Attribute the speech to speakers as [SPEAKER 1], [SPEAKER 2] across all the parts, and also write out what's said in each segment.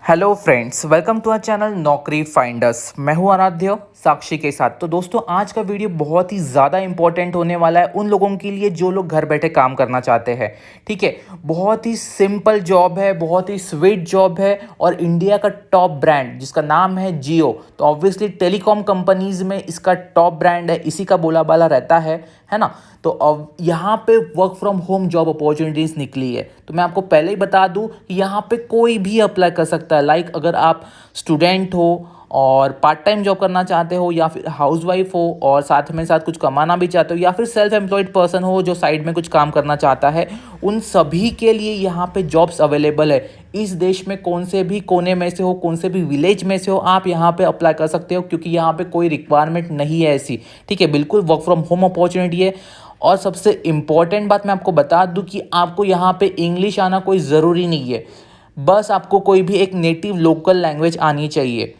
[SPEAKER 1] Hello friends, welcome to our channel Naukri finders. मैं हूं आराध्य साक्षी के साथ। तो दोस्तों, आज का वीडियो बहुत ही ज़्यादा इंपॉर्टेंट होने वाला है उन लोगों के लिए जो लोग घर बैठे काम करना चाहते हैं। ठीक है, बहुत ही सिंपल जॉब है, बहुत ही स्वीट जॉब है और इंडिया का टॉप ब्रांड जिसका नाम है जियो। तो ऑब्वियसली टेलीकॉम कंपनीज में इसका टॉप ब्रांड है, इसी का बोला बाला रहता है ना। तो अब यहाँ पे work from home job opportunities निकली है। तो मैं आपको पहले ही बता दूँ कि यहाँ पे कोई भी अप्लाई कर सकता है। लाइक अगर आप स्टूडेंट हो और पार्ट टाइम जॉब करना चाहते हो, या फिर हाउसवाइफ हो और साथ में साथ कुछ कमाना भी चाहते हो, या फिर सेल्फ एम्प्लॉयड पर्सन हो जो साइड में कुछ काम करना चाहता है, उन सभी के लिए यहाँ पे जॉब्स अवेलेबल है। इस देश में कौन से भी कोने में से हो, कौन से भी विलेज में से हो, आप यहाँ पे अप्लाई कर सकते हो, क्योंकि यहाँ पे कोई रिक्वायरमेंट नहीं है ऐसी। ठीक है, बिल्कुल वर्क फ्रॉम होम अपॉर्चुनिटी है। और सबसे इम्पॉर्टेंट बात मैं आपको बता दूं कि आपको यहाँ पे इंग्लिश आना कोई ज़रूरी नहीं है, बस आपको कोई भी एक नेटिव लोकल लैंग्वेज आनी चाहिए।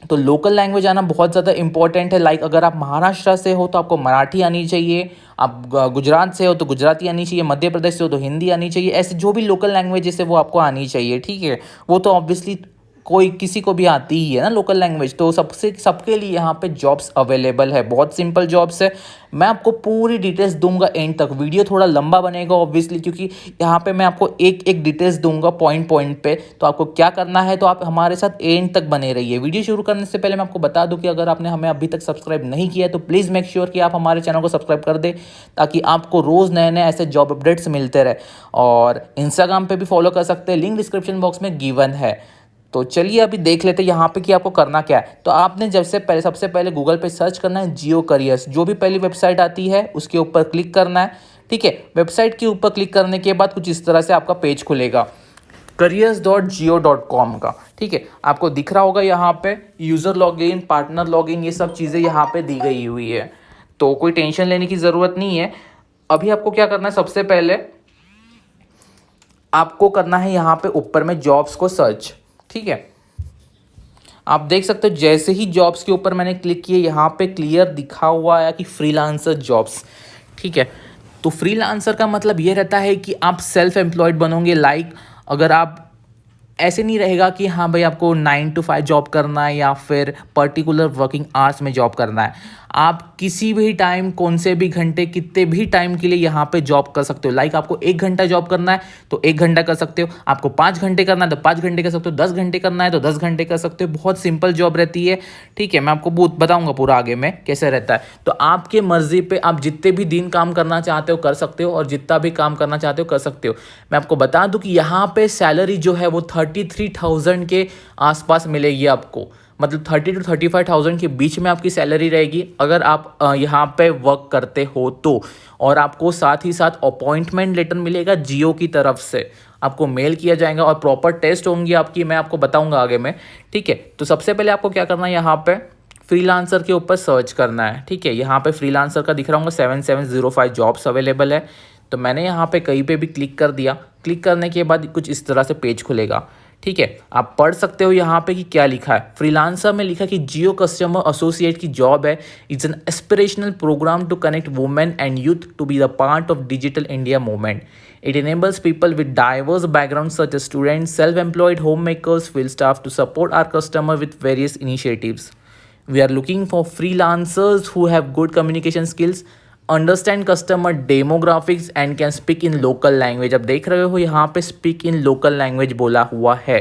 [SPEAKER 1] तो लोकल लैंग्वेज आना बहुत ज़्यादा इंपॉर्टेंट है। लाइक अगर आप महाराष्ट्र से हो तो आपको मराठी आनी चाहिए, आप गुजरात से हो तो गुजराती आनी चाहिए, मध्य प्रदेश से हो तो हिंदी आनी चाहिए। ऐसे जो भी लोकल लैंग्वेजेस है वो आपको आनी चाहिए। ठीक है, वो तो ऑब्वियसली कोई किसी को भी आती ही है ना लोकल लैंग्वेज। तो सबके लिए यहाँ पे जॉब्स अवेलेबल है, बहुत सिंपल जॉब्स है। मैं आपको पूरी डिटेल्स दूंगा एंड तक। वीडियो थोड़ा लंबा बनेगा ऑब्वियसली, क्योंकि यहाँ पे मैं आपको एक एक डिटेल्स दूंगा पॉइंट पॉइंट पे। तो आपको क्या करना है, तो आप हमारे साथ एंड तक बने रहिए। वीडियो शुरू करने से पहले मैं आपको बता दूं कि अगर आपने हमें अभी तक सब्सक्राइब नहीं किया है तो प्लीज़ मेक श्योर कि आप हमारे चैनल को सब्सक्राइब कर दें, ताकि आपको रोज़ नए नए ऐसे जॉब अपडेट्स मिलते रहे। और इंस्टाग्राम पे भी फॉलो कर सकते हैं, लिंक डिस्क्रिप्शन बॉक्स में गिवन है। तो चलिए अभी देख लेते हैं यहाँ पे कि आपको करना क्या है। तो आपने सबसे पहले गूगल पे सर्च करना है जियो करियर्स। जो भी पहली वेबसाइट आती है उसके ऊपर क्लिक करना है। ठीक है, वेबसाइट के ऊपर क्लिक करने के बाद कुछ इस तरह से आपका पेज खुलेगा careers.jio.com का। ठीक है, आपको दिख रहा होगा यहाँ पे यूज़र लॉगिन, पार्टनर लॉगिन, ये सब चीज़ें यहाँ पे दी गई हुई है। तो कोई टेंशन लेने की ज़रूरत नहीं है। अभी आपको क्या करना है, सबसे पहले आपको करना है यहाँ पे ऊपर में जॉब्स को सर्च। ठीक है, आप देख सकते हो जैसे ही जॉब्स के ऊपर मैंने क्लिक किया, यहाँ पे क्लियर दिखा हुआ है कि फ्रीलांसर जॉब्स। ठीक है, तो फ्रीलांसर का मतलब ये रहता है कि आप सेल्फ एम्प्लॉयड बनोगे। लाइक अगर आप ऐसे नहीं रहेगा कि हाँ भाई आपको 9 to 5 जॉब करना है या फिर पर्टिकुलर वर्किंग आवर्स में जॉब करना है। आप किसी भी टाइम, कौन से भी घंटे, कितने भी टाइम के लिए यहाँ पे जॉब कर सकते हो। लाइक आपको 1 घंटा जॉब करना है तो 1 घंटा कर सकते हो, आपको 5 घंटे करना है तो 5 घंटे कर सकते हो, 10 घंटे करना है तो 10 घंटे कर सकते हो। बहुत सिंपल जॉब रहती है। ठीक है, मैं आपको बताऊंगा पूरा आगे में कैसे रहता है। तो आपके मर्जी पे आप जितने भी दिन काम करना चाहते हो कर सकते हो, और जितना भी काम करना चाहते हो कर सकते हो। मैं आपको बता दूं कि यहाँ पे सैलरी जो है वो 33,000 के आसपास मिलेगी आपको। मतलब 30 to 35,000 के बीच में आपकी सैलरी रहेगी अगर आप यहाँ पे वर्क करते हो तो। और आपको साथ ही साथ अपॉइंटमेंट लेटर मिलेगा जियो की तरफ से, आपको मेल किया जाएगा और प्रॉपर टेस्ट होंगी आपकी, मैं आपको बताऊंगा आगे में। ठीक है, तो सबसे पहले आपको क्या करना है, यहाँ पे फ्रीलांसर के ऊपर सर्च करना है। ठीक है, यहाँ पे फ्रीलांसर का दिख रहा होगा 7705 जॉब्स अवेलेबल है। तो मैंने यहाँ पे कहीं पे भी क्लिक कर दिया। क्लिक करने के बाद कुछ इस तरह से पेज खुलेगा। ठीक है, आप पढ़ सकते हो यहाँ पे कि क्या लिखा है। फ्रीलांसर में लिखा कि जियो कस्टमर एसोसिएट की जॉब है। It's an aspirational programme to connect women and youth to be the part of digital India movement. It enables people with diverse backgrounds such as students, self-employed homemakers, field staff to support our customer with various initiatives. We are looking for freelancers who have good communication skills, understand customer demographics and can speak in local language। अब देख रहे हो यहाँ पे speak in local language बोला हुआ है।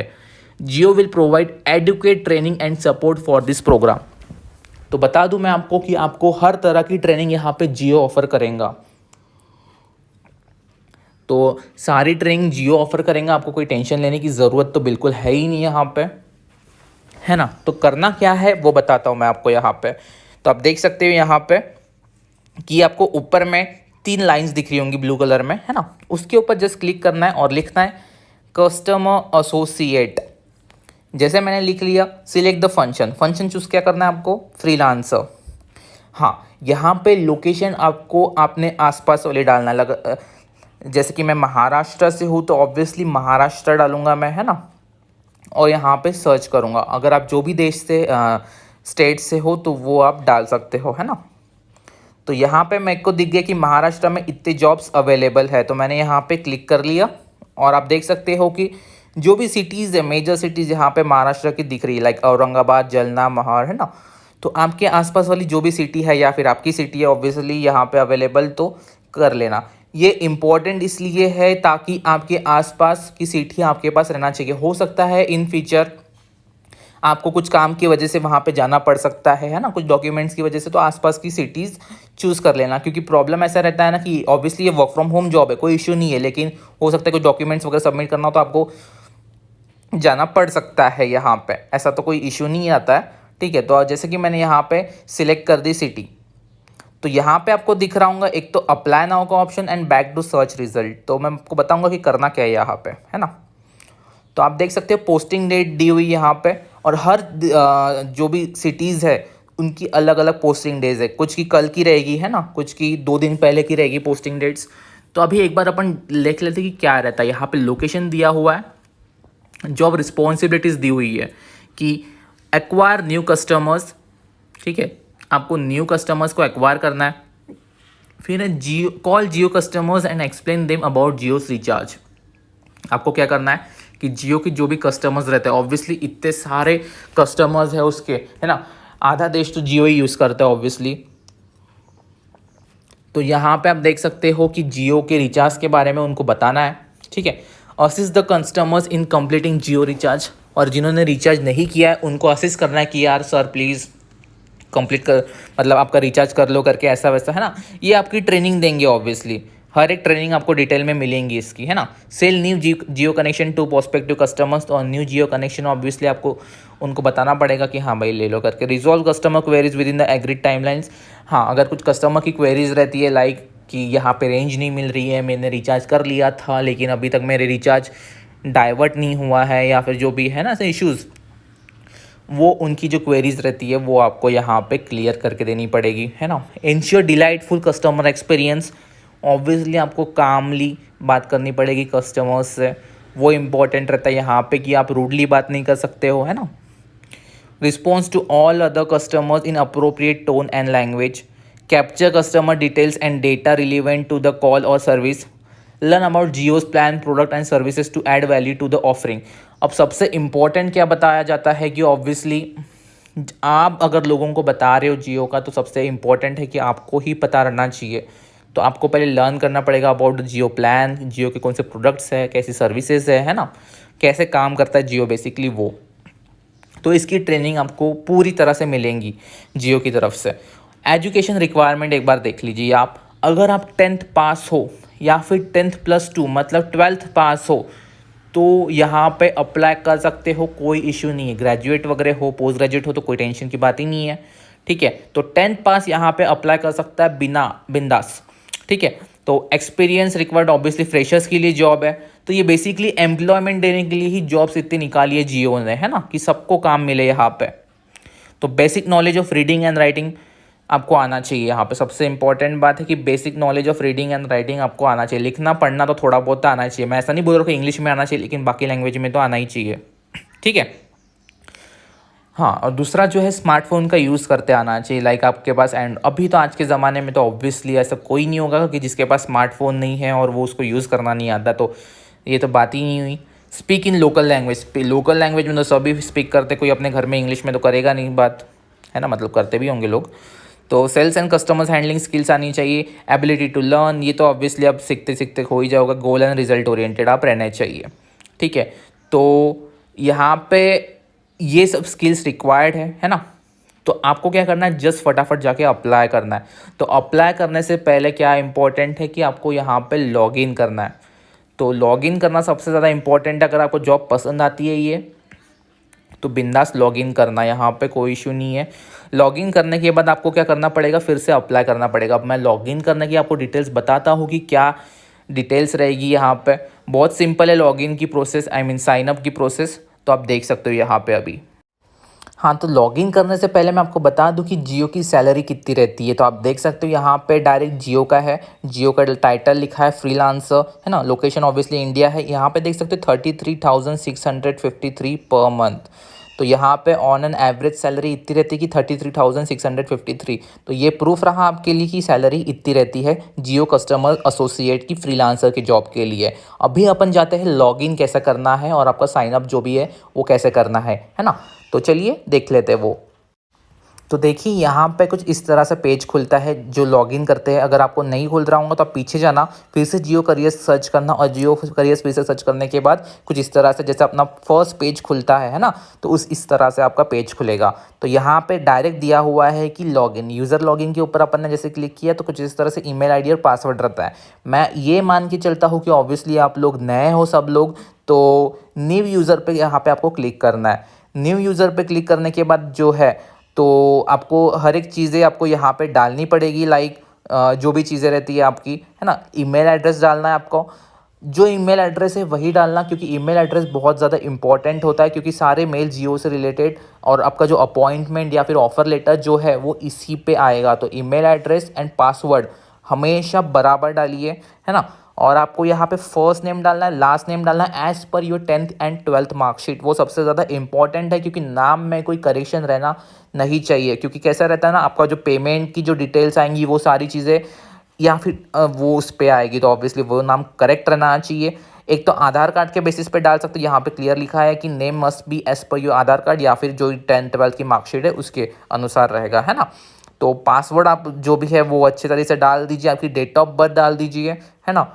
[SPEAKER 1] Jio will provide adequate training and support for this program। तो बता दूं मैं आपको कि आपको हर तरह की ट्रेनिंग यहाँ पे जियो ऑफर करेगा। तो सारी ट्रेनिंग जियो ऑफर करेंगे, आपको कोई टेंशन लेने की ज़रूरत तो बिल्कुल है ही नहीं यहाँ पे, है ना। तो करना क्या है वो बताता हूँ मैं आपको यहाँ पे। तो आप देख सकते हो यहाँ पे कि आपको ऊपर में 3 लाइंस दिख रही होंगी ब्लू कलर में, है ना। उसके ऊपर जस्ट क्लिक करना है और लिखना है कस्टमर एसोसिएट। जैसे मैंने लिख लिया, सिलेक्ट द फंक्शन चूज़ क्या करना है आपको, फ्रीलांसर। हाँ, यहाँ पे लोकेशन आपको आपने आसपास वाले डालना लगा। जैसे कि मैं महाराष्ट्र से हूँ तो ऑब्वियसली महाराष्ट्र डालूंगा मैं, है ना। और यहाँ पे सर्च करूँगा। अगर आप जो भी देश से स्टेट से हो तो वो आप डाल सकते हो, है ना। तो यहाँ पे मेरे को दिख गया कि महाराष्ट्र में इतने जॉब्स अवेलेबल है, तो मैंने यहाँ पे क्लिक कर लिया और आप देख सकते हो कि जो भी सिटीज़ है, मेजर सिटीज़ यहाँ पे महाराष्ट्र की दिख रही है, लाइक औरंगाबाद, जलना, महाड़, है ना। तो आपके आसपास वाली जो भी सिटी है या फिर आपकी सिटी है, ऑब्वियसली यहाँ पे अवेलेबल तो कर लेना। ये इम्पोर्टेंट इसलिए है ताकि आपके आसपास की सिटी आपके पास रहना चाहिए। हो सकता है इन फ्यूचर आपको कुछ काम की वजह से वहाँ पे जाना पड़ सकता है ना, कुछ डॉक्यूमेंट्स की वजह से, तो आसपास की सिटीज़ चूज़ कर लेना। क्योंकि प्रॉब्लम ऐसा रहता है ना कि ऑब्वियसली ये वर्क फ्रॉम होम जॉब है, कोई इशू नहीं है, लेकिन हो सकता है कुछ डॉक्यूमेंट्स वगैरह सबमिट करना हो तो आपको जाना पड़ सकता है यहाँ पे। ऐसा तो कोई इशू नहीं आता है, ठीक है। तो जैसे कि मैंने यहाँ पे सिलेक्ट कर दी सिटी, तो यहाँ पे आपको दिख रहा होगा एक तो अप्लाई नाउ का option and back to search result. तो मैं आपको बताऊंगा कि करना क्या है यहाँ पे, है ना। तो आप देख सकते हो पोस्टिंग डेट दी हुई यहाँ पे, और हर जो भी सिटीज़ है उनकी अलग अलग पोस्टिंग डेज है। कुछ की कल की रहेगी, है ना, कुछ की 2 दिन पहले की रहेगी पोस्टिंग डेट्स। तो अभी एक बार अपन देख लेते हैं कि क्या रहता है। यहाँ पे लोकेशन दिया हुआ है, जॉब रिस्पॉन्सिबिलिटीज़ दी हुई है कि एक्वायर न्यू कस्टमर्स, ठीक है, आपको न्यू कस्टमर्स को एक्वायर करना है। फिर है Jio, call Jio customers and explain them about Jio's recharge. आपको क्या करना है कि जियो के जो भी कस्टमर्स रहते हैं, ऑब्वियसली इतने सारे कस्टमर्स है उसके, है ना, आधा देश तो जियो ही यूज़ करता है ऑब्वियसली। तो यहाँ पे आप देख सकते हो कि जियो के रिचार्ज के बारे में उनको बताना है, ठीक है। Assist the customers in completing Jio recharge, और जिन्होंने रिचार्ज नहीं किया है उनको असिस्ट करना है कि यार सर प्लीज़ कंप्लीट कर, मतलब आपका रिचार्ज कर लो करके, ऐसा वैसा, है ना। ये आपकी ट्रेनिंग देंगे ऑब्वियसली, हर एक ट्रेनिंग आपको डिटेल में मिलेंगी इसकी, है ना। Sell new Jio connection to prospective customers, तो न्यू जियो कनेक्शन ऑब्वियसली आपको उनको बताना पड़ेगा कि हाँ भाई ले लो करके। Resolve customer queries with in the agreed timelines. हाँ, अगर कुछ कस्टमर की क्वेरीज रहती है लाइक कि यहाँ पे रेंज नहीं मिल रही है, मैंने रिचार्ज कर लिया था लेकिन अभी तक मेरे रिचार्ज डाइवर्ट नहीं हुआ है, या फिर जो भी है ना ऐसे इश्यूज़, वो उनकी जो क्वेरीज रहती है वो आपको यहाँ पे क्लियर करके देनी पड़ेगी, है ना। Ensure delightful customer experience, obviously आपको कामली बात करनी पड़ेगी कस्टमर्स से, वो इम्पोर्टेंट रहता है यहाँ पे कि आप रूडली बात नहीं कर सकते हो, है ना। Response to all other customers in appropriate tone and language, capture customer details and data relevant to the call और service, learn about Jio's plan product and services to add value to the offering. अब सबसे important क्या बताया जाता है कि obviously आप अगर लोगों को बता रहे हो जियो का, तो सबसे इम्पॉर्टेंट है कि आपको ही पता रहना चाहिए। तो आपको पहले लर्न करना पड़ेगा अबाउट जियो प्लान, जियो के कौन से प्रोडक्ट्स है, कैसी सर्विसेज है ना, कैसे काम करता है जियो बेसिकली वो। तो इसकी ट्रेनिंग आपको पूरी तरह से मिलेंगी जियो की तरफ से। एजुकेशन रिक्वायरमेंट एक बार देख लीजिए आप, अगर आप 10th पास हो या फिर 10th+2 मतलब 12th पास हो तो यहाँ पे अप्लाई कर सकते हो, कोई इशू नहीं है। ग्रेजुएट वगैरह हो, पोस्ट ग्रेजुएट हो तो कोई टेंशन की बात ही नहीं है, ठीक है। तो 10th पास यहाँ पे अप्लाई कर सकता है बिना बिंदास, ठीक है। तो एक्सपीरियंस रिक्वायर्ड, ऑब्वियसली फ्रेशर्स के लिए जॉब है। तो ये बेसिकली एम्प्लॉयमेंट देने के लिए ही जॉब्स इतनी निकाली है जियो ने, है ना, कि सबको काम मिले यहाँ पे। तो basic knowledge of reading and writing आपको आना चाहिए। यहाँ पे सबसे इंपॉर्टेंट बात है कि basic knowledge of reading and writing आपको आना चाहिए। लिखना पढ़ना तो थोड़ा बहुत आना चाहिए, मैं ऐसा नहीं बोल रहा कि इंग्लिश में आना चाहिए, लेकिन बाकी लैंग्वेज में तो आना ही चाहिए, ठीक है। हाँ, और दूसरा जो है स्मार्टफोन का यूज़ करते आना चाहिए, लाइक आपके पास, एंड अभी तो आज के ज़माने में तो ऑब्वियसली ऐसा कोई नहीं होगा कि जिसके पास स्मार्टफोन नहीं है और वो उसको यूज़ करना नहीं आता, तो ये तो बात ही नहीं हुई। Speak in local language, local language में तो सभी स्पीक करते, कोई अपने घर में इंग्लिश में तो करेगा नहीं बात, है ना, मतलब करते भी होंगे लोग। तो sales and customers handling skills आनी चाहिए। एबिलिटी टू लर्न, ये तो ऑब्वियसली अब सीखते सीखते हो ही जाओगा। गोल एंड रिजल्ट ओरिएंटेड आप रहने चाहिए, ठीक है। तो यहाँ पे ये सब स्किल्स रिक्वायर्ड है ना। तो आपको क्या करना है, जस्ट फटाफट जाके अप्लाई करना है। तो अप्लाई करने से पहले क्या इंपॉर्टेंट है कि आपको यहाँ पे लॉगिन करना है। तो लॉगिन करना सबसे ज़्यादा इंपॉर्टेंट है। अगर आपको जॉब पसंद आती है ये, तो बिंदास लॉगिन करना, यहाँ पे कोई इशू नहीं है। लॉगिन करने के बाद आपको क्या करना पड़ेगा, फिर से अप्लाई करना पड़ेगा। अब मैं लॉगिन करने की आपको डिटेल्स बताता हूँ कि क्या डिटेल्स रहेगी यहाँ पे। बहुत सिंपल है लॉगिन की प्रोसेस, आई मीन साइनअप की प्रोसेस, तो आप देख सकते हो यहाँ पे अभी। हाँ, तो लॉगिन करने से पहले मैं आपको बता दूं कि जियो की सैलरी कितनी रहती है। तो आप देख सकते हो यहाँ पे डायरेक्ट जियो का है, जियो का टाइटल लिखा है फ्रीलांसर, है ना। लोकेशन ऑब्वियसली इंडिया है। यहाँ पे देख सकते हो 33,653 पर मंथ। तो यहाँ पे ऑन एन एवरेज सैलरी इतनी रहती है कि 33,653। तो ये प्रूफ रहा आपके लिए कि सैलरी इतनी रहती है जियो कस्टमर एसोसिएट की फ्रीलांसर की जॉब के लिए। अभी अपन जाते हैं लॉगिन कैसे करना है और आपका साइनअप जो भी है वो कैसे करना है ना। तो चलिए देख लेते हैं वो। तो देखिए यहाँ पे कुछ इस तरह से पेज खुलता है जो लॉगिन करते हैं। अगर आपको नहीं खुल रहा होगा तो आप पीछे जाना, फिर से जियो करियर्स सर्च करना और जियो करियर्स फिर से सर्च करने के बाद कुछ इस तरह से जैसे अपना फर्स्ट पेज खुलता है ना, तो इस तरह से आपका पेज खुलेगा। तो यहाँ पे डायरेक्ट दिया हुआ है कि लॉगिन, यूज़र लॉगिन के ऊपर अपन ने जैसे क्लिक किया तो कुछ इस तरह से ईमेल आईडी और पासवर्ड रहता है। मैं ये मान के चलता हूँ कि ऑब्वियसली आप लोग नए हो सब लोग, तो न्यू यूज़र पे यहाँ पे आपको क्लिक करना है। न्यू यूज़र पे क्लिक करने के बाद जो है तो आपको हर एक चीज़ें आपको यहाँ पे डालनी पड़ेगी, लाइक जो भी चीज़ें रहती है आपकी, है ना। ईमेल एड्रेस डालना है आपको, जो ईमेल एड्रेस है वही डालना, क्योंकि ईमेल एड्रेस बहुत ज़्यादा इंपॉर्टेंट होता है, क्योंकि सारे मेल जियो से रिलेटेड और आपका जो अपॉइंटमेंट या फिर ऑफर लेटर जो है वो इसी पे आएगा। तो ईमेल एड्रेस एंड पासवर्ड हमेशा बराबर डालिए, है ना। और आपको यहाँ पे फर्स्ट नेम डालना है, लास्ट नेम डालना है as per your 10th and 12th marksheet. वो सबसे ज़्यादा इंपॉर्टेंट है, क्योंकि नाम में कोई करेक्शन रहना नहीं चाहिए। क्योंकि कैसा रहता है ना, आपका जो पेमेंट की जो डिटेल्स आएंगी वो सारी चीज़ें या फिर वो उस पर आएगी, तो ऑब्वियसली वो नाम करेक्ट रहना चाहिए। एक तो आधार कार्ड के बेसिस पे डाल सकते हो, यहाँ पे क्लियर लिखा है कि name must be as per your Aadhaar card, या फिर जो 10th 12th की मार्कशीट है उसके अनुसार रहेगा, है ना। तो पासवर्ड आप जो भी है वो अच्छे तरीके से डाल दीजिए। आपकी डेट ऑफ बर्थ डाल दीजिए, है ना।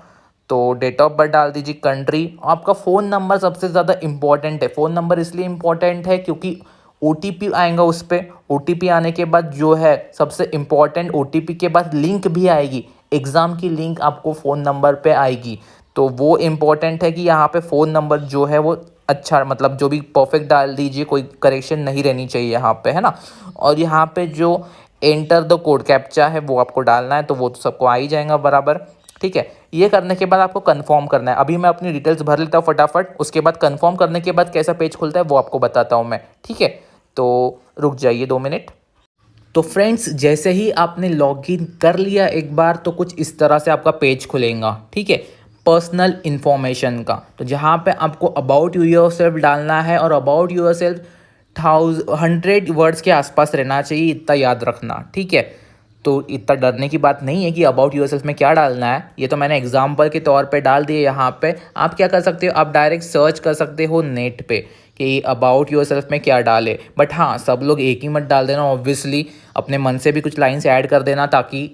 [SPEAKER 1] तो डेट ऑफ बर्थ डाल दीजिए, कंट्री। आपका फ़ोन नंबर सबसे ज़्यादा इंपॉर्टेंट है। फ़ोन नंबर इसलिए इंपॉर्टेंट है क्योंकि OTP आएगा उस पर। OTP आने के बाद जो है सबसे इम्पॉर्टेंट, OTP के बाद लिंक भी आएगी, एग्ज़ाम की लिंक आपको फ़ोन नंबर पे आएगी। तो वो इम्पॉर्टेंट है कि यहाँ पे फ़ोन नंबर जो है वो अच्छा, मतलब जो भी परफेक्ट डाल दीजिए, कोई करेक्शन नहीं रहनी चाहिए यहाँ पे, है ना। और यहाँ पे जो एंटर द कोड कैप्चा है वो आपको डालना है, तो वो तो सबको आ ही जाएगा बराबर, ठीक है। ये करने के बाद आपको कंफर्म करना है। अभी मैं अपनी डिटेल्स भर लेता हूँ फटाफट, उसके बाद कंफर्म करने के बाद कैसा पेज खुलता है वो आपको बताता हूँ मैं, ठीक है। तो रुक जाइए 2 मिनट। तो फ्रेंड्स जैसे ही आपने लॉगिन कर लिया एक बार, तो कुछ इस तरह से आपका पेज खुलेगा, ठीक है, पर्सनल इन्फॉर्मेशन का। तो जहाँ पे आपको अबाउट योरसेल्फ डालना है, और अबाउट योरसेल्फ 100 वर्ड्स के आसपास रहना चाहिए, इतना याद रखना, ठीक है। तो इतना डरने की बात नहीं है कि अबाउट योरसेल्फ में क्या डालना है, ये तो मैंने एग्जांपल के तौर पे डाल दिए। यहाँ पे आप क्या कर सकते हो, आप डायरेक्ट सर्च कर सकते हो नेट पे कि अबाउट योरसेल्फ में क्या डाले। बट हाँ, सब लोग एक ही मत डाल देना, ऑब्वियसली अपने मन से भी कुछ लाइन्स ऐड कर देना, ताकि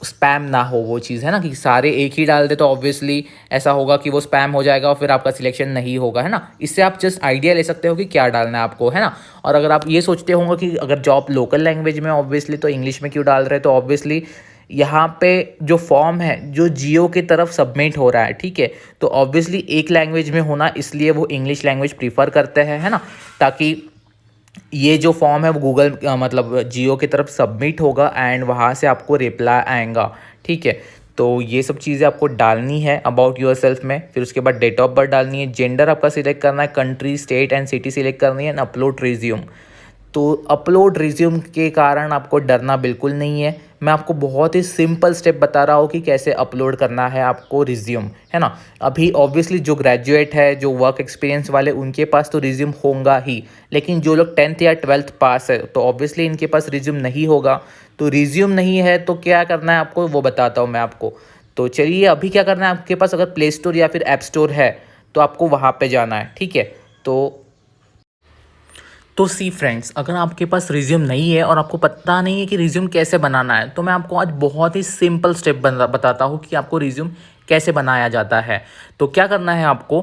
[SPEAKER 1] स्पैम ना हो वो चीज़, है ना। कि सारे एक ही डाल दे तो ऑब्वियसली ऐसा होगा कि वो स्पैम हो जाएगा और फिर आपका सिलेक्शन नहीं होगा, है ना। इससे आप जस्ट आइडिया ले सकते हो कि क्या डालना है आपको, है ना। और अगर आप ये सोचते होंगे कि अगर जॉब लोकल लैंग्वेज में ऑब्वियसली तो इंग्लिश में क्यों डाल रहे हैं, तो ऑब्वियसली यहाँ पे जो फॉर्म है जो जियो की तरफ सबमिट हो रहा है, ठीक है, तो ऑब्वियसली एक लैंग्वेज में होना, इसलिए वो इंग्लिश लैंग्वेज प्रीफर करते हैं, है ना। ताकि ये जो फॉर्म है वो गूगल मतलब जियो की तरफ सबमिट होगा एंड वहाँ से आपको रिप्लाई आएगा, ठीक है। तो ये सब चीज़ें आपको डालनी है अबाउट योरसेल्फ में। फिर उसके बाद डेट ऑफ बर्थ डालनी है, जेंडर आपका सिलेक्ट करना है, country state and city select करनी है, एंड अपलोड रिज्यूम। तो अपलोड रिज्यूम के कारण आपको डरना बिल्कुल नहीं है। मैं आपको बहुत ही सिंपल स्टेप बता रहा हूँ कि कैसे अपलोड करना है आपको रिज्यूम, है ना। अभी ऑब्वियसली जो ग्रेजुएट है, जो वर्क एक्सपीरियंस वाले, उनके पास तो रिज्यूम होगा ही, लेकिन जो लोग 10th या 12th पास है तो ऑब्वियसली इनके पास रिज्यूम नहीं होगा। तो रिज्यूम नहीं है तो क्या करना है आपको वो बताता हूँ मैं आपको। तो चलिए अभी क्या करना है, आपके पास अगर प्ले स्टोर या फिर ऐप स्टोर है तो आपको वहाँ पर जाना है, ठीक है। तो सी फ्रेंड्स, अगर आपके पास रिज्यूम नहीं है और आपको पता नहीं है कि रिज्यूम कैसे बनाना है, तो मैं आपको आज बहुत ही सिंपल स्टेप बताता हूँ कि आपको रिज्यूम कैसे बनाया जाता है। तो क्या करना है आपको,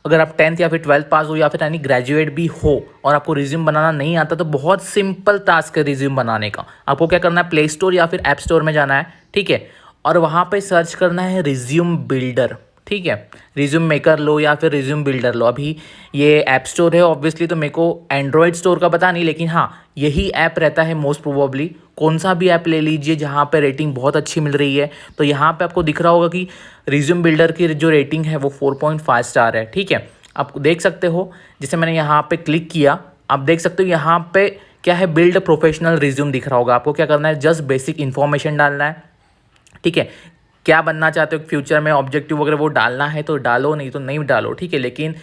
[SPEAKER 1] अगर आप 10th या फिर 12th पास हो या फिर यानी ग्रेजुएट भी हो और आपको रिज्यूम बनाना नहीं आता, तो बहुत सिंपल टास्क है रिज्यूम बनाने का। आपको क्या करना है, प्ले स्टोर या फिर ऐप स्टोर में जाना है, ठीक है, और वहाँ पर सर्च करना है रिज्यूम बिल्डर, ठीक है। रिज्यूम मेकर लो या फिर रिज्यूम बिल्डर लो। अभी ये ऐप स्टोर है ऑब्वियसली, तो मेरे को एंड्रॉयड स्टोर का पता नहीं, लेकिन हाँ यही ऐप रहता है मोस्ट प्रोबेबली। कौन सा भी ऐप ले लीजिए जहाँ पे रेटिंग बहुत अच्छी मिल रही है। तो यहाँ पे आपको दिख रहा होगा कि रिज्यूम बिल्डर की जो रेटिंग है वो 4.5 स्टार है, ठीक है। आप देख सकते हो, जैसे मैंने यहाँ पे क्लिक किया, आप देख सकते हो यहाँ पे क्या है, बिल्ड प्रोफेशनल रिज्यूम दिख रहा होगा। आपको क्या करना है, जस्ट बेसिक इन्फॉर्मेशन डालना है, ठीक है। क्या बनना चाहते हो फ्यूचर में, ऑब्जेक्टिव वगैरह वो डालना है तो डालो, नहीं तो नहीं डालो, ठीक है। लेकिन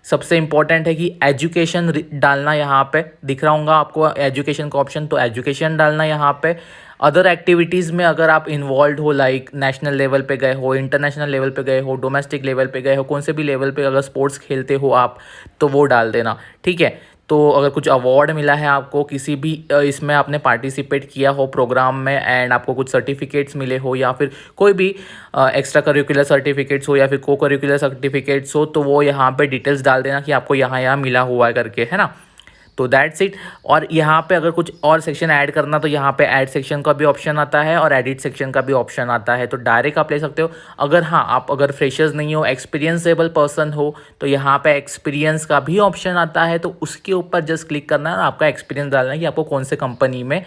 [SPEAKER 1] सबसे इम्पॉर्टेंट है कि एजुकेशन डालना, यहाँ पे दिख रहा होगा आपको एजुकेशन का ऑप्शन, तो एजुकेशन डालना यहाँ पे। अदर एक्टिविटीज़ में अगर आप इन्वॉल्व हो, लाइक नेशनल लेवल पे गए हो, इंटरनेशनल लेवल पे गए हो, डोमेस्टिक लेवल पे गए हो, कौन से भी लेवल पे अगर स्पोर्ट्स खेलते हो आप, तो वो डाल देना, ठीक है। तो अगर कुछ अवार्ड मिला है आपको, किसी भी इसमें आपने पार्टिसिपेट किया हो प्रोग्राम में, एंड आपको कुछ सर्टिफिकेट्स मिले हो, या फिर कोई भी एक्स्ट्रा करिकुलर सर्टिफिकेट्स हो या फिर को करिकुलर सर्टिफिकेट्स हो, तो वो यहाँ पे डिटेल्स डाल देना कि आपको यहाँ मिला हुआ है करके, है ना। तो दैट्स इट। और यहाँ पे अगर कुछ और सेक्शन ऐड करना, तो यहाँ पे ऐड सेक्शन का भी ऑप्शन आता है और एडिट सेक्शन का भी ऑप्शन आता है, तो डायरेक्ट आप ले सकते हो। अगर हाँ, आप अगर फ्रेशर्स नहीं हो, एक्सपीरियंसेबल पर्सन हो, तो यहाँ पे एक्सपीरियंस का भी ऑप्शन आता है, तो उसके ऊपर जस्ट क्लिक करना है और आपका एक्सपीरियंस डालना है कि आपको कौन से कंपनी में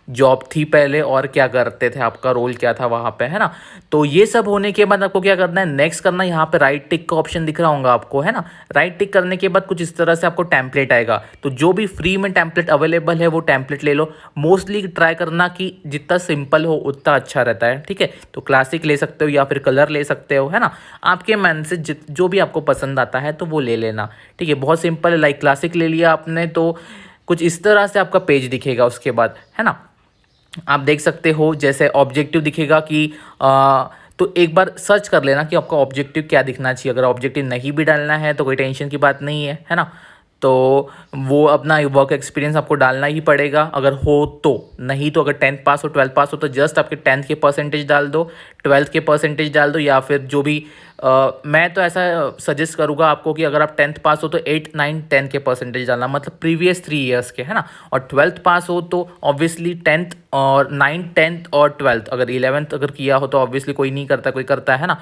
[SPEAKER 1] जॉब थी पहले और क्या करते थे, आपका रोल क्या था वहाँ पे, है ना। तो ये सब होने के बाद आपको क्या करना है, नेक्स्ट करना है। यहाँ पे राइट टिक का ऑप्शन दिख रहा होगा आपको, है ना। राइट टिक करने के बाद कुछ इस तरह से आपको टेम्पलेट आएगा, तो जो भी फ्री में टेम्पलेट अवेलेबल है वो टेम्पलेट ले लो। मोस्टली ट्राई करना कि जितना सिंपल हो उतना अच्छा रहता है, ठीक है। तो क्लासिक ले सकते हो या फिर कलर ले सकते हो, है ना। आपके मन से जो भी आपको पसंद आता है तो वो ले लेना, ठीक है। बहुत सिंपल है, लाइक क्लासिक ले लिया आपने तो कुछ इस तरह से आपका पेज दिखेगा उसके बाद, है ना। आप देख सकते हो जैसे ऑब्जेक्टिव दिखेगा कि तो एक बार सर्च कर लेना कि आपका ऑब्जेक्टिव क्या दिखना चाहिए। अगर ऑब्जेक्टिव नहीं भी डालना है तो कोई टेंशन की बात नहीं है ना। तो वो अपना वर्क एक्सपीरियंस आपको डालना ही पड़ेगा अगर हो तो, नहीं तो अगर 10th पास हो 12th पास हो तो जस्ट आपके 10th के परसेंटेज डाल दो, 12th के परसेंटेज डाल दो, या फिर जो भी मैं तो ऐसा सजेस्ट करूँगा आपको कि अगर आप 10th पास हो तो 8, 9, 10 के परसेंटेज डालना, मतलब प्रीवियस 3 ईयर्स के, है ना। और 12th पास हो तो ऑब्वियसली 10th और 9, 10th और 12th, अगर 11th अगर किया हो तो ऑब्वियसली कोई नहीं करता, कोई करता है ना,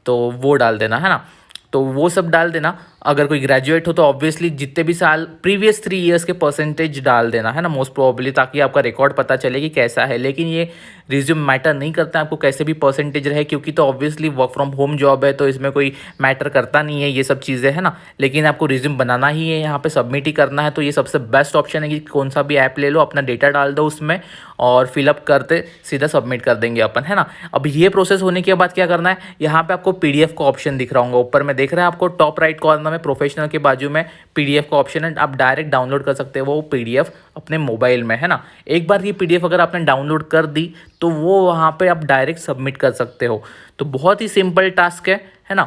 [SPEAKER 1] तो वो डाल देना, है ना। तो वो सब डाल देना। अगर कोई ग्रेजुएट हो तो ऑब्वियसली जितने भी साल प्रीवियस 3 ईयर्स के परसेंटेज डाल देना, है ना, मोस्ट प्रोबेबली, ताकि आपका रिकॉर्ड पता चले कि कैसा है। लेकिन ये रिज्यूम मैटर नहीं करता है आपको कैसे भी परसेंटेज रहे, क्योंकि तो obviously work from home job है, तो इसमें कोई मैटर करता नहीं है ये सब चीज़ें, है ना। लेकिन आपको रिज्यूम बनाना ही है, यहाँ पे सबमिट ही करना है, तो ये सबसे बेस्ट ऑप्शन है कि कौन सा भी ऐप ले लो, अपना डेटा डाल दो उसमें और फिलअप करते सीधा सबमिट कर देंगे अपन, है ना। अब ये प्रोसेस होने के बाद क्या करना है, यहाँ पे आपको PDF का ऑप्शन दिख रहा होगा ऊपर में, देख रहे हैं आपको टॉप राइट कॉर्नर में प्रोफेशनल के बाजू में PDF का ऑप्शन है। आप डायरेक्ट डाउनलोड कर सकते हो वो PDF अपने मोबाइल में, है ना। एक बार ये PDF अगर आपने डाउनलोड कर दी तो वो वहाँ पे आप डायरेक्ट सबमिट कर सकते हो। तो बहुत ही सिंपल टास्क है ना।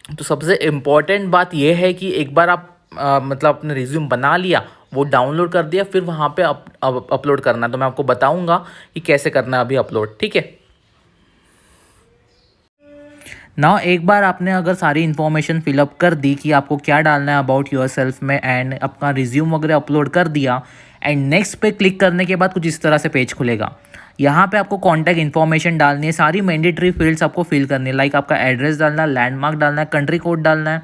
[SPEAKER 1] तो सबसे इम्पॉर्टेंट बात यह है कि एक बार आप मतलब अपने रिज्यूम बना लिया, वो डाउनलोड कर दिया, फिर वहाँ पे अपलोड करना है। तो मैं आपको बताऊँगा कि कैसे करना है अभी अपलोड, ठीक है ना। एक बार आपने अगर सारी इन्फॉर्मेशन फिलअप कर दी कि आपको क्या डालना है अबाउट योर सेल्फ में, एंड अपना रिज्यूम वगैरह अपलोड कर दिया, एंड नेक्स्ट पे क्लिक करने के बाद कुछ इस तरह से पेज खुलेगा। यहाँ पे आपको कॉन्टैक्ट इन्फॉर्मेशन डालनी है, सारी मैंडेटरी फील्ड्स आपको फिल करनी है, लाइक आपका एड्रेस डालना है, लैंडमार्क डालना है, कंट्री कोड डालना है,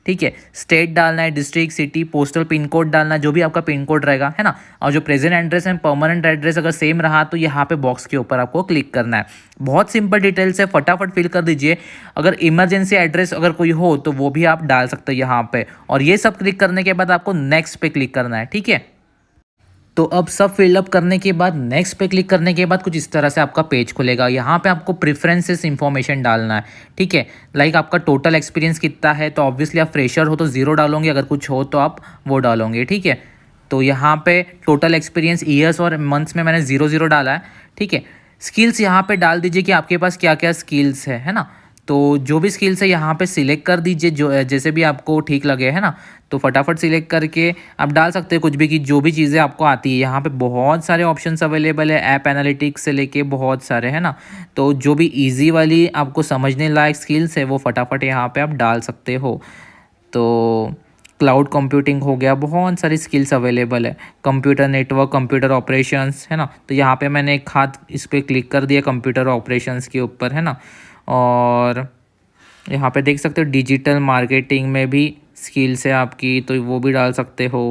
[SPEAKER 1] ठीक है, स्टेट डालना है, district, city, postal pin code डालना है, जो भी आपका पिन कोड रहेगा, है ना। और जो प्रेजेंट एड्रेस है, परमानेंट एड्रेस अगर सेम रहा तो यहाँ पे बॉक्स के ऊपर आपको क्लिक करना है। बहुत सिंपल डिटेल्स है, फटाफट फिल कर दीजिए। अगर इमरजेंसी एड्रेस अगर कोई हो तो वो भी आप डाल सकते हो यहाँ पे। और ये सब क्लिक करने के बाद आपको नेक्स्ट पे क्लिक करना है, ठीक है। तो अब सब फिलअप करने के बाद नेक्स्ट पे क्लिक करने के बाद कुछ इस तरह से आपका पेज खुलेगा। यहाँ पे आपको प्रेफरेंसेस इन्फॉर्मेशन डालना है, ठीक है। लाइक आपका टोटल एक्सपीरियंस कितना है, तो ऑब्वियसली आप फ्रेशर हो तो 0 डालोगे, अगर कुछ हो तो आप वो डालोगे, ठीक है। तो यहाँ पे टोटल एक्सपीरियंस ईयर्स और मंथ्स में मैंने 0 डाला है, ठीक है। स्किल्स यहाँ पे डाल दीजिए कि आपके पास क्या क्या स्किल्स है ना। तो जो भी स्किल्स है यहाँ पे सिलेक्ट कर दीजिए, जो जैसे भी आपको ठीक लगे, है ना। तो फटाफट सिलेक्ट करके आप डाल सकते हैं कुछ भी, कि जो भी चीज़ें आपको आती है। यहाँ पे बहुत सारे ऑप्शंस अवेलेबल है, ऐप एनालिटिक्स से लेके बहुत सारे, है ना। तो जो भी इजी वाली आपको समझने लायक स्किल्स है वो फटाफट यहाँ पे आप डाल सकते हो। तो क्लाउड कंप्यूटिंग हो गया, बहुत सारी स्किल्स अवेलेबल है, कंप्यूटर नेटवर्क, कंप्यूटर ऑपरेशंस, है ना। तो यहाँ पे मैंने एक हाथ इस पर क्लिक कर दिया कंप्यूटर ऑपरेशंस के ऊपर, है ना। और यहाँ पे देख सकते हो डिजिटल मार्केटिंग में भी स्किल्स है आपकी, तो वो भी डाल सकते हो।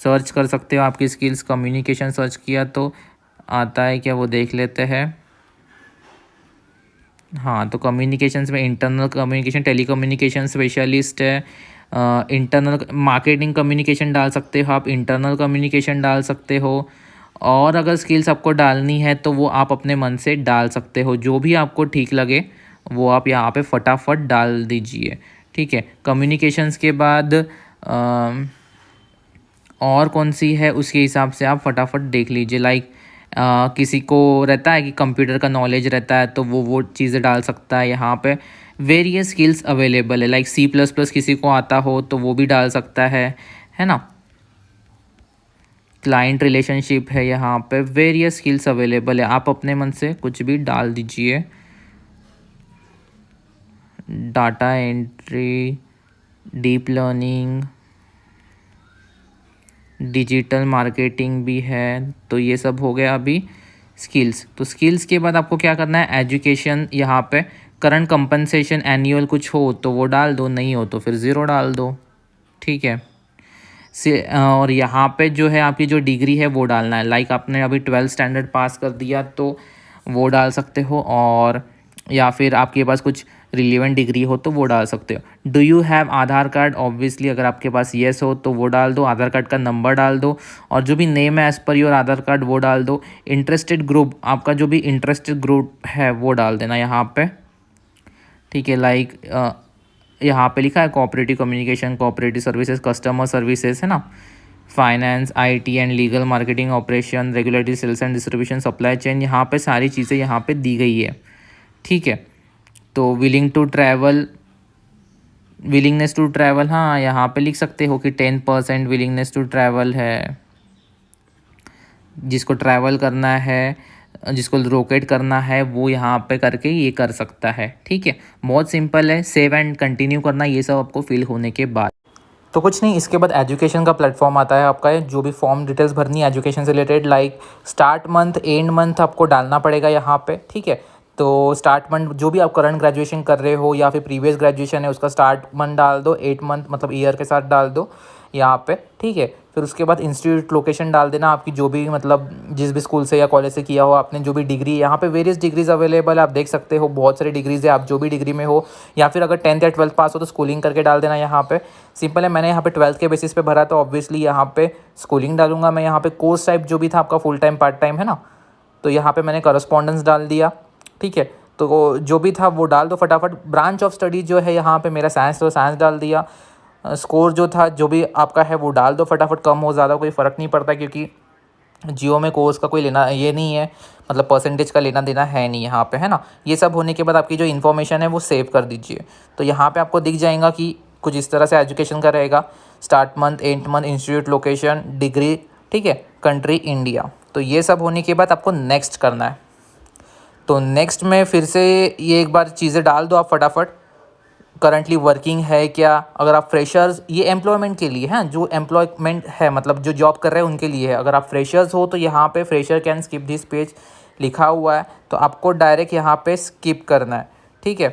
[SPEAKER 1] सर्च कर सकते हो आपकी स्किल्स, कम्युनिकेशन सर्च किया तो आता है क्या वो देख लेते हैं। हाँ, तो कम्युनिकेशंस में इंटरनल कम्युनिकेशन, टेलीकम्युनिकेशन स्पेशलिस्ट है, इंटरनल मार्केटिंग कम्युनिकेशन डाल सकते हो आप, इंटरनल कम्युनिकेशन डाल सकते हो। और अगर स्किल्स आपको डालनी है तो वो आप अपने मन से डाल सकते हो, जो भी आपको ठीक लगे वो आप यहाँ पे फटाफट डाल दीजिए, ठीक है। कम्युनिकेशंस के बाद और कौन सी है उसके हिसाब से आप फटाफट देख लीजिए। लाइक किसी को रहता है कि कंप्यूटर का नॉलेज रहता है तो वो चीज़ें डाल सकता है यहाँ पे। वेरियस स्किल्स अवेलेबल है, लाइक C++ किसी को आता हो तो वो भी डाल सकता है ना। क्लाइंट रिलेशनशिप है यहाँ पे, वेरियस स्किल्स अवेलेबल है, आप अपने मन से कुछ भी डाल दीजिए। Data entry, deep learning, digital marketing भी है, तो ये सब हो गया अभी स्किल्स। तो स्किल्स के बाद आपको क्या करना है, एजुकेशन यहाँ पे करंट कंपनसेशन एनुअल कुछ हो तो वो डाल दो, नहीं हो तो फिर ज़ीरो डाल दो, ठीक है। और यहाँ पे जो है आपकी जो डिग्री है वो डालना है। लाइक आपने अभी 12th स्टैंडर्ड पास कर दिया तो वो डाल सकते हो, और या फिर आपके पास कुछ रिलेवेंट डिग्री हो तो वो डाल सकते हो। Do you have Aadhaar card, obviously अगर आपके पास येस हो तो वो डाल दो, आधार कार्ड का नंबर डाल दो, और जो भी नेम है as per your Aadhaar card वो डाल दो। इंटरेस्टेड ग्रुप, आपका जो भी इंटरेस्टेड ग्रुप है वो डाल देना यहाँ पे, ठीक है। लाइक यहाँ पे लिखा है cooperative communication, cooperative services, customer services, है ना, finance, IT and legal, marketing, operation, regulatory, sales and distribution, supply chain, यहाँ पे सारी चीज़ें यहाँ पे दी गई है, ठीक है। तो willing to travel, willingness to travel, हाँ यहाँ पे लिख सकते हो कि 10% विलिंगनेस टू ट्रैवल है। जिसको ट्रैवल करना है, जिसको रोकेट करना है वो यहाँ पे करके ये कर सकता है, ठीक है। बहुत सिंपल है, सेव एंड कंटिन्यू करना, ये सब आपको फिल होने के बाद। तो कुछ नहीं, इसके बाद एजुकेशन का प्लेटफॉर्म आता है आपका, जो भी फॉर्म डिटेल्स भरनी है एजुकेशन से related, like start month, and month आपको डालना पड़ेगा यहाँ पे, ठीक है। तो स्टार्ट मंथ जो भी आप करंट ग्रेजुएशन कर रहे हो या फिर प्रीवियस ग्रेजुएशन है उसका स्टार्ट मंथ डाल दो, 8 मंथ मतलब ईयर के साथ डाल दो यहाँ पे, ठीक है। फिर उसके बाद इंस्टीट्यूट लोकेशन डाल देना, आपकी जो भी मतलब जिस भी स्कूल से या कॉलेज से किया हो आपने, जो भी डिग्री, यहाँ पे वेरियस डिग्रीज अवेलेबल है, आप देख सकते हो बहुत सारी डिग्रीज है, आप जो भी डिग्री में हो, या फिर अगर 10th या 12th पास हो तो स्कूलिंग करके डाल देना यहाँ पे। सिंपल है, मैंने यहाँ पे 12th के बेसिस पे भरा तो ऑब्वियसली यहाँ पे स्कूलिंग डालूंगा मैं। यहाँ पे कोर्स टाइप जो भी था आपका फुल टाइम पार्ट टाइम है ना, तो यहाँ पे मैंने करस्पॉन्डेंस डाल दिया, ठीक है। तो जो भी था वो डाल दो फटाफट। ब्रांच ऑफ स्टडी जो है यहाँ पे मेरा साइंस, तो साइंस डाल दिया। स्कोर जो था जो भी आपका है वो डाल दो फटाफट, कम हो ज़्यादा कोई फ़र्क नहीं पड़ता, क्योंकि जियो में कोर्स का कोई लेना ये नहीं है, मतलब परसेंटेज का लेना देना है नहीं यहाँ पे, है ना। ये सब होने के बाद आपकी जो इन्फॉर्मेशन है वो सेव कर दीजिए। तो यहाँ पे आपको दिख जाएगा कि कुछ इस तरह से एजुकेशन का रहेगा, start month, and month, institute location, degree, ठीक है, कंट्री इंडिया। तो ये सब होने के बाद आपको नेक्स्ट करना है। तो नेक्स्ट में फिर से ये एक बार चीज़ें डाल दो आप फटाफट, करंटली वर्किंग है क्या, अगर आप फ्रेशर्स, ये एम्प्लॉयमेंट के लिए है, जो एम्प्लॉयमेंट है मतलब जो जॉब कर रहे हैं उनके लिए है। अगर आप फ्रेशर्स हो तो यहाँ पे fresher can skip this page लिखा हुआ है, तो आपको डायरेक्ट यहाँ पे स्किप करना है, ठीक है।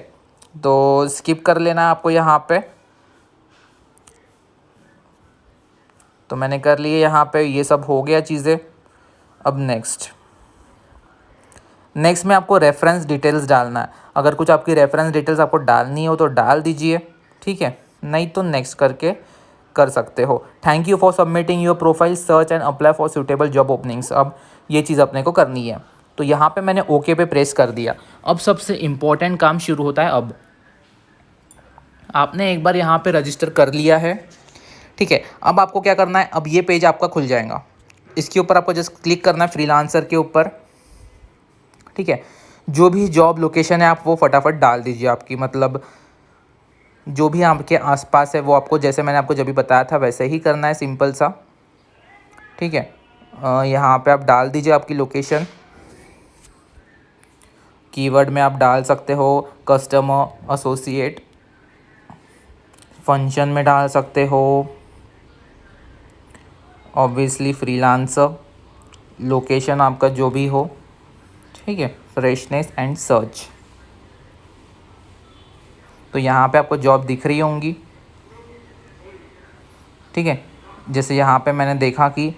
[SPEAKER 1] तो स्किप कर लेना है आपको यहाँ पे, तो मैंने कर लिए यहाँ पे, ये सब हो गया चीज़ें। अब नेक्स्ट में आपको रेफरेंस डिटेल्स डालना है। अगर कुछ आपकी रेफरेंस डिटेल्स आपको डालनी हो तो डाल दीजिए, ठीक है, नहीं तो नेक्स्ट करके कर सकते हो। Thank you for submitting your profile, search and apply for suitable job openings. अब ये चीज़ अपने को करनी है, तो यहाँ पे मैंने ओके पे प्रेस कर दिया। अब सबसे इम्पोर्टेंट काम शुरू होता है। अब आपने एक बार यहाँ पे रजिस्टर कर लिया है, ठीक है। अब आपको क्या करना है, अब ये पेज आपका खुल जाएगा, इसके ऊपर आपको जस्ट क्लिक करना है फ्रीलांसर के ऊपर, ठीक है। जो भी जॉब लोकेशन है आप वो फटाफट डाल दीजिए, आपकी मतलब जो भी आपके आसपास है वो आपको, जैसे मैंने आपको जब भी बताया था वैसे ही करना है, सिंपल सा, ठीक है। यहाँ पे आप डाल दीजिए आपकी लोकेशन। कीवर्ड में आप डाल सकते हो कस्टमर एसोसिएट, फंक्शन में डाल सकते हो ऑब्वियसली फ्रीलांसर, लोकेशन आपका जो भी हो, ठीक है, फ्रेशनेस एंड सर्च। तो यहाँ पे आपको जॉब दिख रही होंगी, ठीक है। जैसे यहाँ पे मैंने देखा कि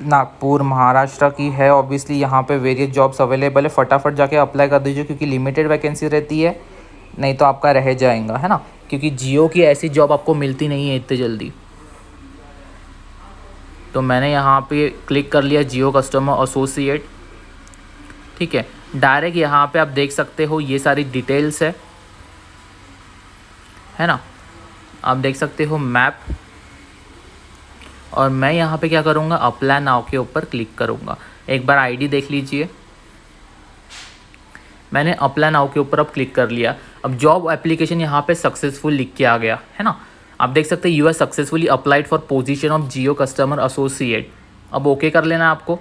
[SPEAKER 1] नागपुर महाराष्ट्र की है, ऑब्वियसली यहाँ पे वेरियस जॉब्स अवेलेबल है, फटाफट जाके अप्लाई कर दीजिए, क्योंकि लिमिटेड वैकेंसी रहती है, नहीं तो आपका रह जाएगा, है ना। क्योंकि जियो की ऐसी जॉब आपको मिलती नहीं है इतनी जल्दी। तो मैंने यहाँ पे क्लिक कर लिया जियो कस्टमर एसोसिएट, ठीक है। डायरेक्ट यहाँ पे आप देख सकते हो ये सारी डिटेल्स है ना। आप देख सकते हो मैप, और मैं यहाँ पे क्या करूँगा, अप्लाई नाउ के ऊपर क्लिक करूँगा। एक बार आईडी देख लीजिए, मैंने अप्लाई नाउ के ऊपर अब क्लिक कर लिया। अब जॉब एप्लीकेशन यहाँ पे सक्सेसफुल लिख के आ गया है ना। आप देख सकते हैं you are successfully applied for position of Jio customer associate. अब ओके कर लेना आपको।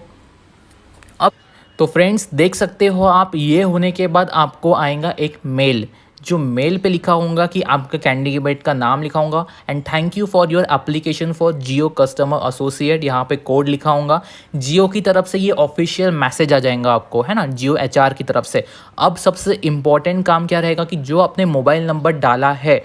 [SPEAKER 1] अब तो फ्रेंड्स देख सकते हो आप, ये होने के बाद आपको आएगा एक मेल, जो मेल पे लिखा होगा कि आपका कैंडिडेट का नाम लिखा होगा and thank you for your application for Jio customer associate. यहाँ पे कोड लिखा होगा, जियो की तरफ से ये ऑफिशियल मैसेज आ जाएगा आपको, है ना, जियो एचआर की तरफ से। अब सबसे इम्पॉर्टेंट काम क्या रहेगा कि जो आपने मोबाइल नंबर डाला है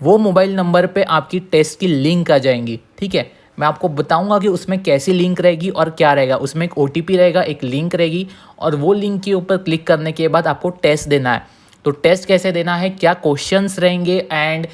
[SPEAKER 1] वो मोबाइल नंबर पे आपकी टेस्ट की लिंक आ जाएंगी। ठीक है, मैं आपको बताऊंगा कि उसमें कैसी लिंक रहेगी और क्या रहेगा। उसमें एक ओटीपी रहेगा, एक लिंक रहेगी, और वो लिंक के ऊपर क्लिक करने के बाद आपको टेस्ट देना है। तो टेस्ट कैसे देना है, क्या क्वेश्चंस रहेंगे एंड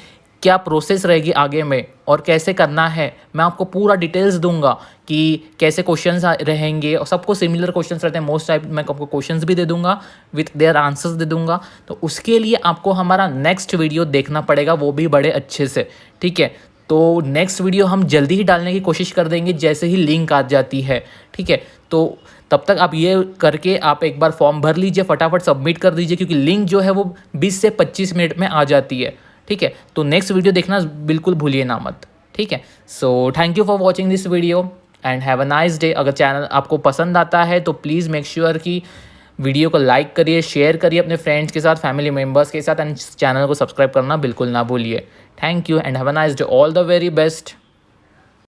[SPEAKER 1] क्या प्रोसेस रहेगी आगे में, और कैसे करना है, मैं आपको पूरा डिटेल्स दूंगा कि कैसे क्वेश्चंस रहेंगे। और सबको सिमिलर क्वेश्चंस रहते हैं मोस्ट टाइप, मैं आपको क्वेश्चंस भी दे दूंगा विथ देयर आंसर्स दे दूंगा। तो उसके लिए आपको हमारा नेक्स्ट वीडियो देखना पड़ेगा, वो भी बड़े अच्छे से। ठीक है, तो नेक्स्ट वीडियो हम जल्दी ही डालने की कोशिश कर देंगे जैसे ही लिंक आ जाती है। ठीक है, तो तब तक आप ये करके आप एक बार फॉर्म भर लीजिए, फटाफट सबमिट कर दीजिए, क्योंकि लिंक जो है वो 20 से 25 मिनट में आ जाती है। ठीक है, तो नेक्स्ट वीडियो देखना बिल्कुल भूलिए ना मत। ठीक है, so thank you for watching this video and have a nice day. अगर चैनल आपको पसंद आता है तो प्लीज़ मेक श्योर कि वीडियो को लाइक करिए, शेयर करिए अपने फ्रेंड्स के साथ, फैमिली मेम्बर्स के साथ, एंड चैनल को सब्सक्राइब करना बिल्कुल ना भूलिए। Thank you and have a nice day, all the very best.